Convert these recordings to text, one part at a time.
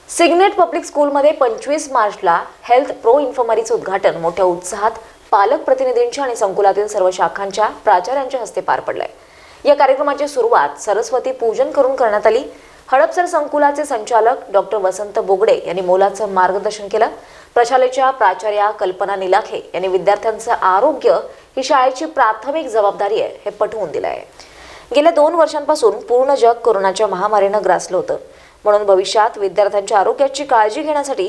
Signet public स्कूलमध्ये 25 मार्चला health pro इन्फर्मरीचं उद्घाटन मोठ्या उत्साहात पालक प्रतिनिधींच्या आणि संकुलातील सर्व शाखांच्या प्राचार्यांच्या हस्ते पार पडलंय। या कार्यक्रमाची सुरुवात सरस्वती पूजन करून करण्यात आली। हडपसर संकुलाचे संचालक डॉक्टर वसंत बोगडे यांनी मोलाचं मार्गदर्शन केलं। प्रशालेच्या प्राचार्या कल्पना निलाखे यांनी विद्यार्थ्यांचं आरोग्य ही शाळेची प्राथमिक जबाबदारी आहे हे पटवून दिलं आहे। गेल्या 2 वर्षांपासून पूर्ण जग कोरोनाच्या महामारीनं ग्रासलं होतं, म्हणून भविष्यात विद्यार्थ्यांच्या आरोग्याची काळजी घेण्यासाठी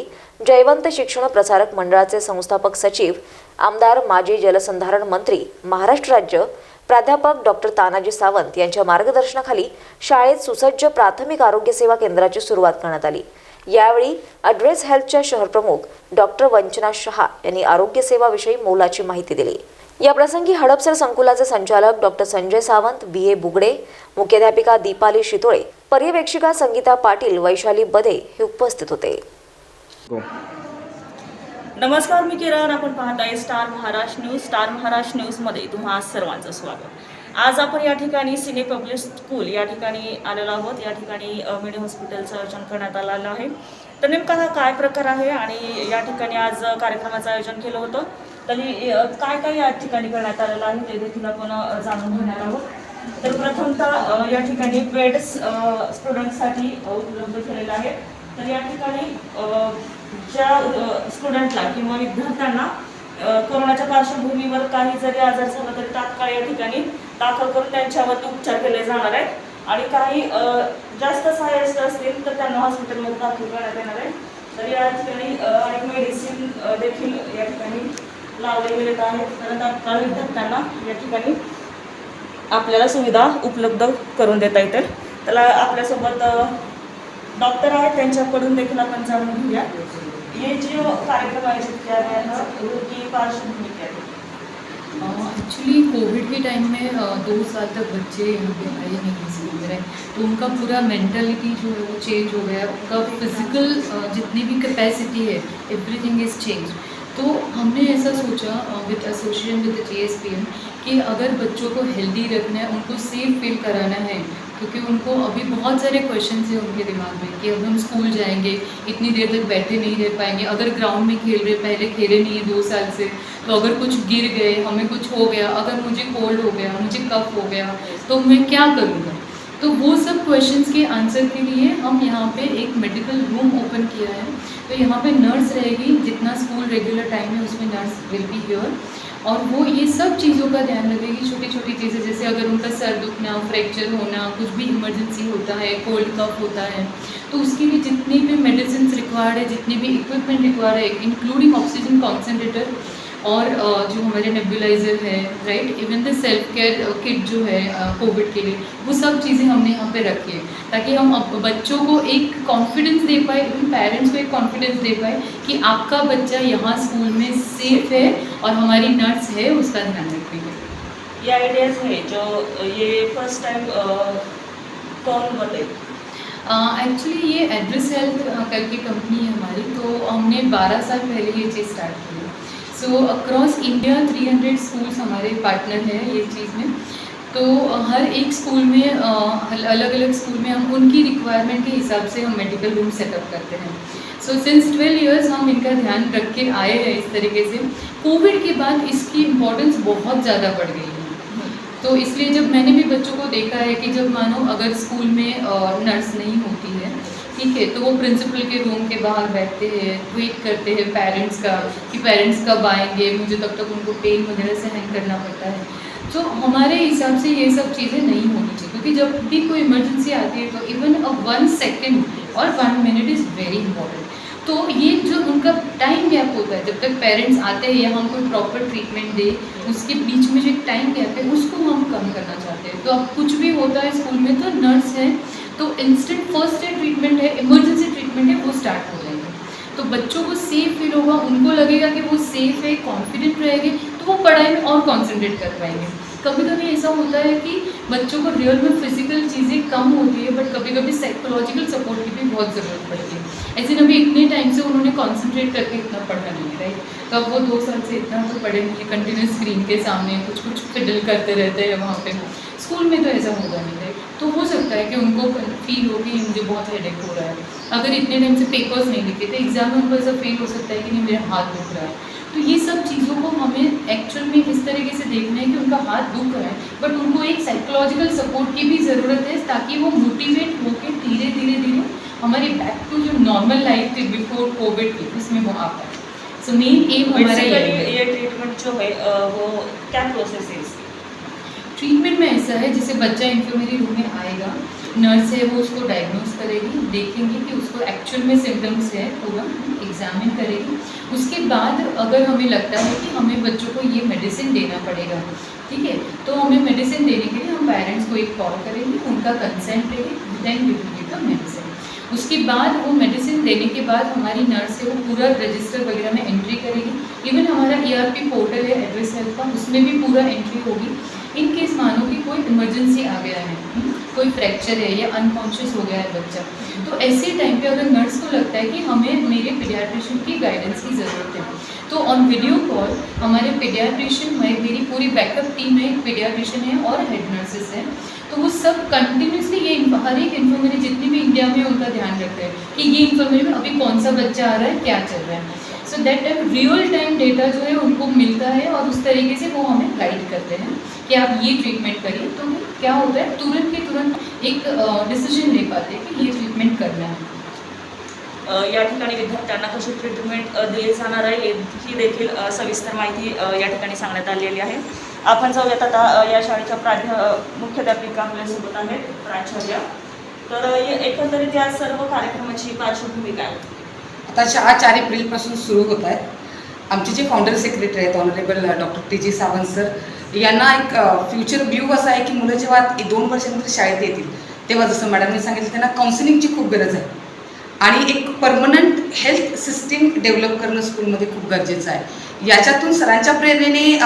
जयवंत शिक्षण प्रसारक मंडळाचे संस्थापक सचिव, आमदार माजी जलसंधारण मंत्री, महाराष्ट्र राज्य प्राध्यापक डॉक्टर तानाजी सावंत यांच्या मार्गदर्शनाखाली शाळेत सुसज्ज प्राथमिक आरोग्य सेवा केंद्राची सुरुवात करण्यात आली। यावेळी ॲड्रेस हेल्थच्या शहरप्रमुख डॉक्टर वंचना शहा यांनी आरोग्य सेवाविषयी मोलाची माहिती दिली। या प्रसंगी हडपसर संकुलाचे संचालक डॉक्टर संजय सावंत, BA बुगडे, मुख्याध्यापिका दीपाली शितोळे, पर्यवेक्षिका संगीता पाटील, वैशाली बदे हे उपस्थित होते। नमस्कार, मी किरण। आपण पाहत आहे star Maharashtra news. Star Maharashtra न्यूजमध्ये तुम्हा सर्वांचं स्वागत। आज आपण या ठिकाणी सिने पब्लिक स्कूल या ठिकाणी आलेलो आहोत। या ठिकाणी मिडी हॉस्पिटलचं आयोजन करण्यात आलेलं आहे। तर नेमका हा काय प्रकार आहे आणि या ठिकाणी आज कार्यक्रमाचं आयोजन केलं होतं, तरी काय काय या ठिकाणी करण्यात आलेलं आहे ते देखील आपण जाणून घेणार आहोत। तर प्रथमतः या ठिकाणी बेड्स स्टुडंटसाठी उपलब्ध केलेले आहे। तर या ठिकाणी ज्या स्टुडंटला किंवा विद्यार्थ्यांना कोरोनाच्या पार्श्वभूमीवर काही जरी आजार झाला तरी तात्काळ या ठिकाणी दाखल करून त्यांच्यावरती उपचार केले जाणार आहेत आणि काही जास्त सहाय्यस्त असतील तर त्यांना हॉस्पिटलमध्ये दाखल करण्यात येणार आहे। तर या ठिकाणी अनेक मेडिसिन देखील या ठिकाणी लावले गेलेत आहेत। तर तात्काळ विद्यार्थ्यांना या ठिकाणी आपल्याला सुविधा उपलब्ध करून देता येतील। त्याला आपल्यासोबत डॉक्टर आहेत, त्यांच्याकडून देखील आपण जाणून घेऊया ये जो कार्यक्रम आयोजित किया गया था उनकी पार्श्वभूमि क्या थी। एक्चुअली कोविड के टाइम में 2 साल तक बच्चे यहाँ पे आए नहीं स्कूल में, तो उनका पूरा मेंटालिटी जो है वो चेंज हो गया। उनका फिजिकल जितनी भी कैपेसिटी है एवरीथिंग इज़ चेंज। तो हमने ऐसा सोचा विद एसोसिएशन विद JSPM कि अगर बच्चों को हेल्दी रखना है, उनको सेफ फील कराना है, क्योंकि उनको अभी बहुत सारे क्वेश्चंस हैं उनके दिमाग में कि अब हम स्कूल जाएंगे, इतनी देर तक बैठे नहीं रह पाएंगे, अगर ग्राउंड में खेल रहे, पहले खेले नहीं 2 साल से, तो अगर कुछ गिर गए, हमें कुछ हो गया, अगर मुझे कोल्ड हो गया, मुझे कफ हो गया, तो मैं क्या करूँगा। तो वो सब क्वेश्चंस के आंसर के लिए हम यहाँ पे एक मेडिकल रूम ओपन किया है। तो यहाँ पे नर्स रहेगी, जितना स्कूल रेगुलर टाइम है उसमें नर्स विल बी हियर, और वो ये सब चीज़ों का ध्यान रखेगी। छोटी छोटी चीज़ें जैसे अगर उनका सर दुखना, फ्रैक्चर होना, कुछ भी इमरजेंसी होता है, कोल्ड कफ होता है, तो उसके लिए जितनी भी मेडिसिन रिक्वायर्ड है, जितनी भी इक्विपमेंट रिक्वायर्ड है, इंक्लूडिंग ऑक्सीजन कॉन्सेंट्रेटर और जो हमारे नेबुलाइज़र है, right, even the self care kit जो है कोविड के लिए, वो सब चीज़ें हमने यहाँ पे रखी है ताकि हम बच्चों को एक कॉन्फिडेंस दे पाए, इवन पेरेंट्स को एक कॉन्फिडेंस दे पाए कि आपका बच्चा यहाँ स्कूल में सेफ है और हमारी नर्स है उसका ध्यान रखेंगे। ये आइडियाज़ है जो ये फर्स्ट टाइम कौन बताए? एक्चुअली ये एड्रेस हेल्थ करके कंपनी है हमारी, तो हमने 12 साल पहले ये चीज़ स्टार्ट की है। सो अक्रॉस इंडिया 300 स्कूल्स हमारे पार्टनर हैं ये चीज़ में। तो हर एक स्कूल में अलग अलग स्कूल में हम उनकी रिक्वायरमेंट के हिसाब से हम मेडिकल रूम सेटअप करते हैं। सो सिंस 12 इयर्स हम इनका ध्यान रख के आए हैं इस तरीके से। कोविड के बाद इसकी इम्पोर्टेंस बहुत ज़्यादा बढ़ गई है, तो इसलिए जब मैंने भी बच्चों को देखा है कि जब मानो अगर स्कूल में नर्स नहीं होती है, ठीक है, तो वो प्रिंसिपल के रूम के बाहर बैठते हैं, वेट करते हैं पेरेंट्स का कि पेरेंट्स कब आएंगे, मुझे तब तक उनको पेन वगैरह सहन करना पड़ता है। तो हमारे हिसाब से ये सब चीज़ें नहीं होनी चाहिए, क्योंकि जब भी कोई इमरजेंसी आती है तो इवन 1 सेकेंड और 1 मिनट इज़ वेरी इंपॉर्टेंट। तो ये जो उनका टाइम गैप होता है, जब तक पेरेंट्स आते हैं या हम कोई प्रॉपर ट्रीटमेंट दे, उसके बीच में जो एक टाइम गैप है उसको हम कम करना चाहते हैं। तो अब कुछ भी होता है स्कूल में तो नर्स है, तो इंस्टेंट फर्स्ट एड ट्रीटमेंट है, इमरजेंसी ट्रीटमेंट है, वो स्टार्ट हो जाएगा। तो बच्चों को सेफ फील होगा, उनको लगेगा कि वो सेफ है, कॉन्फिडेंट रहेंगे, तो वो पढ़ाई में और कॉन्सेंट्रेट कर पाएंगे। कभी कभी ऐसा होता है कि बच्चों को रियल में फिजिकल चीज़ें कम होती है, but Kabhi Kabhi psychological support की भी बहुत ज़रूरत पड़ती है। ऐसे अभी इतने टाइम से उन्होंने कॉन्सेंट्रेट करके इतना पढ़ा नहीं है, राइट, तो अब वो 2 साल से इतना तो पढ़े नहीं है, कंटिन्यूस स्क्रीन के सामने कुछ कुछ फिडल करते रहते हैं वहाँ पे। स्कूल में तो ऐसा होगा नहीं, राइट। तो हो सकता है कि उनको फील हो कि मुझे बहुत हेडेक हो रहा है। अगर इतने टाइम से पेपर्स नहीं लिखे तो एग्जाम में उनको ऐसा फील हो सकता है कि नहीं मेरा हाथ दुख रहा है। तो ये सब चीज़ों को हमें एक्चुअल में इस तरीके से देखना है कि उनका हाथ दुख रहा है, बट उनको एक साइकोलॉजिकल सपोर्ट की भी ज़रूरत है ताकि वो मोटिवेट होकर धीरे धीरे धीरे हमारी बैक टू जो नॉर्मल लाइफ थी बिफोर कोविड की उसमें वो आ पाए। सो मेन एम हमारा ये है। बेसिकली ये ट्रीटमेंट जो है वो क्या प्रोसेस है इसकी? ट्रीटमेंट में ऐसा है जैसे बच्चा इन्फर्मरी रूम में आएगा, नर्स है वो उसको डायग्नोज करेगी, देखेंगे कि उसको एक्चुअल में सिम्टम्स है, पूरा एग्जामिन करेगी। उसके बाद अगर हमें लगता है कि हमें बच्चों को ये मेडिसिन देना पड़ेगा, ठीक है, तो हमें मेडिसिन देने के लिए हम पेरेंट्स को एक कॉल करेंगे, उनका कंसेंट लेंगे, then we will give the medicine. उसके बाद वो मेडिसिन देने के बाद हमारी नर्स है वो पूरा रजिस्टर वगैरह में एंट्री करेगी। इवन हमारा ERP पोर्टल है एड्रेस हेल्थ का, उसमें भी पूरा एंट्री होगी। इन केस मानो कि कोई इमरजेंसी आ गया है, कोई फ्रैक्चर है या अनकॉन्शियस हो गया है बच्चा, तो ऐसे टाइम पे अगर नर्स को लगता है कि हमें मेरे पीडियाट्रिशियन की गाइडेंस की ज़रूरत है, तो ऑन वीडियो कॉल हमारे पीडियाट्रिशियन में मेरी पूरी बैकअप टीम में एक पीडियाट्रिशियन है और हेड नर्सेस हैं, तो वो सब कंटिन्यूसली ये हर एक इन्फॉर्मरी जितनी भी इंडिया में उनका ध्यान रखते हैं कि ये इन्फॉर्मरी में अभी कौन सा बच्चा आ रहा है, क्या चल रहा है। So that time real time data जो है उनको मिलता है और उस तरीके से वो हमें गाइड करते हैं कि आप ये ट्रीटमेंट करिए। तो क्या होता है तुरंत के तुरंत एक डिसीजन ले पाते हैं कि ये ट्रीटमेंट करना है। या ठिकाणी विद्यार्थ्यांना कशी ट्रीटमेंट दिली जाणार आहे ही देखील सविस्तर माहिती या ठिकाणी सांगण्यात आलेली आहे। आपण जाऊयात आता या शाळेच्या मुख्याध्यापिका आपल्यासोबत आहेत, प्राचार्य। तर एकंदरीत या सर्व कार्यक्रमाची पार्श्वभूमी काय होती? आता शाळा 4 एप्रिलपासून सुरू होत आहेत। आमचे जे फाउंडर सेक्रेटरी आहेत honourable doctor TG Sawant sir, यांना एक फ्युचर व्यू असा आहे की मुलं जेव्हा 2 वर्षानंतर शाळेत येतील तेव्हा जसं मॅडमने सांगितलं त्यांना काउन्सिलिंगची खूप गरज आहे आणि एक परमनंट हेल्थ सिस्टीम डेव्हलप करणं स्कूलमध्ये खूप गरजेचं आहे। याच्यातून सरांच्या प्रेरणेने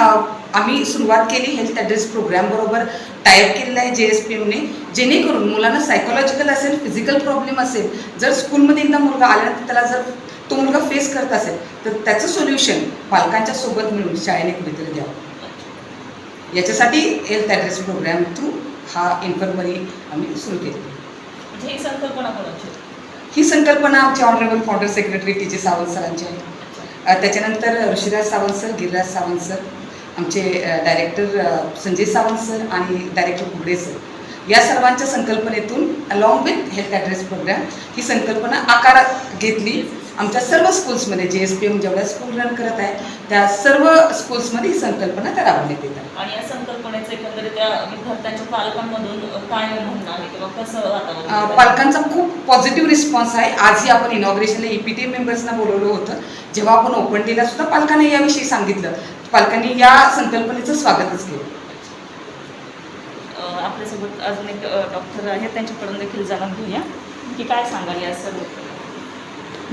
आम्ही सुरुवात केली हेल्थ ॲड्रेस प्रोग्रामबरोबर टायअप केलेलं आहे JSPMने, जेणेकरून मुलांना सायकोलॉजिकल असेल, फिजिकल प्रॉब्लेम असेल, जर स्कूलमध्ये एकदा मुलगा आल्यानंतर त्याला जर तो मुलगा फेस करत असेल तर त्याचं सोल्युशन पालकांच्या सोबत मिळून शाळेने कुठेतरी द्यावं। याच्यासाठी हेल्थ ॲड्रेस प्रोग्राम थ्रू हा इन्फर्मरी आम्ही सुरू केली। म्हणजे ही संकल्पना कोणाची? ही संकल्पना आमचे honourable founder secretary TG Sawant सरांची आहे। त्याच्यानंतर ऋषिराज सावंत सर, गिरिराज सावंत सर, आमचे डायरेक्टर संजय सावंत सर आणि डायरेक्टर कुबडे सर, या सर्वांच्या संकल्पनेतून along with health address programme ही संकल्पना आकारात घेतली। आमच्या सर्व स्कूल्समध्ये JSPM जेवढ्या स्कूल रन करत आहे त्या सर्व स्कूल्समध्ये ही संकल्पना त्या राबवण्यात येतात। आणि या संकल्पनेचं एकंदरीत त्या विद्यार्थ्यांच्या पालकांमधून काय म्हणणं आहे किंवा कसं वातावरण? पालकांचा खूप पॉझिटिव्ह रिस्पॉन्स आहे। आजही आपण इनॉग्रेशनला EPTA मेंबर्सना बोलवलं होतं, जेव्हा आपण ओपन डेला सुद्धा पालकांनी याविषयी सांगितलं, पालकांनी या संकल्पनेचं स्वागतच केलं। आपल्यासोबत अजून एक डॉक्टर आहेत, त्यांच्याकडून देखील जाणून घेऊया की काय सांगाल या सर्व?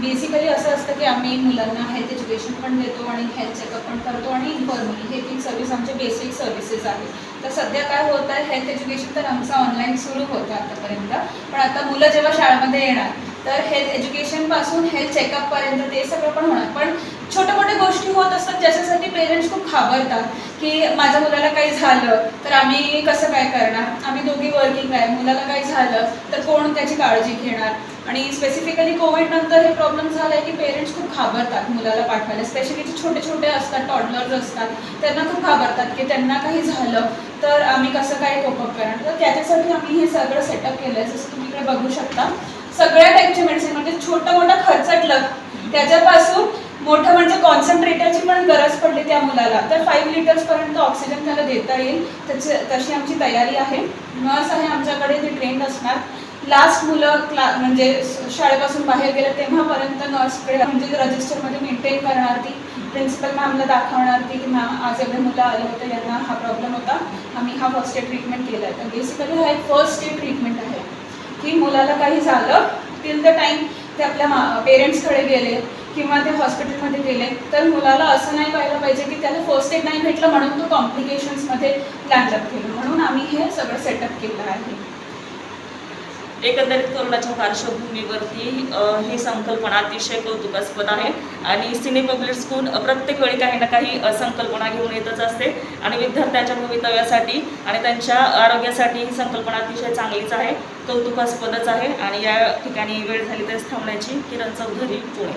बेसिकली असं असतं की आम्ही मुलांना हेल्थ एज्युकेशन पण देतो आणि हेल्थ चेकअप पण करतो आणि इन्फॉर्मली हे 3 सर्व्हिस आमचे बेसिक सर्व्हिसेस आहेत। तर सध्या काय होत आहे, हेल्थ एज्युकेशन तर आमचं ऑनलाईन सुरू होतं आतापर्यंत, पण आता मुलं जेव्हा शाळेमध्ये येणार तर हेल्थ एज्युकेशनपासून हेल्थ चेकअपपर्यंत ते सगळं पण होणार। पण छोट्या मोठ्या गोष्टी होत असतात ज्याच्यासाठी पेरेंट्स खूप घाबरतात की माझ्या मुलाला काही झालं तर आम्ही कसं काय करणार, आम्ही दोघी वर्किंग आहे, मुलाला काही झालं तर कोण त्याची काळजी घेणार। आणि स्पेसिफिकली कोविडनंतर हे प्रॉब्लेम झाला आहे की पेरेंट्स खूप घाबरतात मुलाला पाठवायला, स्पेशली जे छोटे छोटे असतात, टॉडलर्स असतात, त्यांना खूप घाबरतात की त्यांना काही झालं तर आम्ही कसं काय कोपअप करणार। तर त्याच्यासाठी आम्ही हे सगळं सेटअप केलं आहे। जसं तुम्ही इकडे बघू शकता सगळ्या टाईपचे मेडिसिन, म्हणजे छोटं मोठं खर्चटलं त्याच्यापासून मोठं म्हणजे कॉन्सन्ट्रेटरची पण गरज पडली त्या मुलाला तर 5 लिटर्सपर्यंत ऑक्सिजन त्याला देता येईल, तशी आमची तयारी आहे। नर्स आहे आमच्याकडे, ती ट्रेंड असणार। लास्ट मुलं म्हणजे शाळेपासून बाहेर गेलं तेव्हापर्यंत नर्सकडे म्हणजे रजिस्टरमध्ये मेंटेन करणार, ती प्रिन्सिपल मॅमला दाखवणार ती की मॅम आज एवढे मुलं आले होते, यांना हा प्रॉब्लेम होता, आम्ही हा फर्स्ट एड ट्रीटमेंट केला आहे। तर बेसिकली हा एक फर्स्ट एड ट्रीटमेंट आहे की मुलाला काही झालं टिल द टाईम ते आपल्या पेरेंट्सकडे गेले किंवा ते हॉस्पिटलमध्ये गेले तर मुलाला असं नाही पाहिलं पाहिजे की त्याला फर्स्ट एड नाही भेटलं म्हणून तो कॉम्प्लिकेशन्समध्ये लँडअप केलं, म्हणून आम्ही हे सगळं सेटअप केलं आहे। एकंदरीत कोरोनाच्या पार्श्वभूमीवरती ही संकल्पना अतिशय कौतुकास्पद आहे आणि सिने पब्लिक स्कूल प्रत्येक वेळी काही ना काही संकल्पना घेऊन येतच असते आणि विद्यार्थ्यांच्या भवितव्यासाठी आणि त्यांच्या आरोग्यासाठी ही संकल्पना अतिशय चांगलीच आहे, कौतुकास्पदच आहे. आणि या ठिकाणी वेळ झाली तर थांबण्याची. किरण चौधरी, पुणे.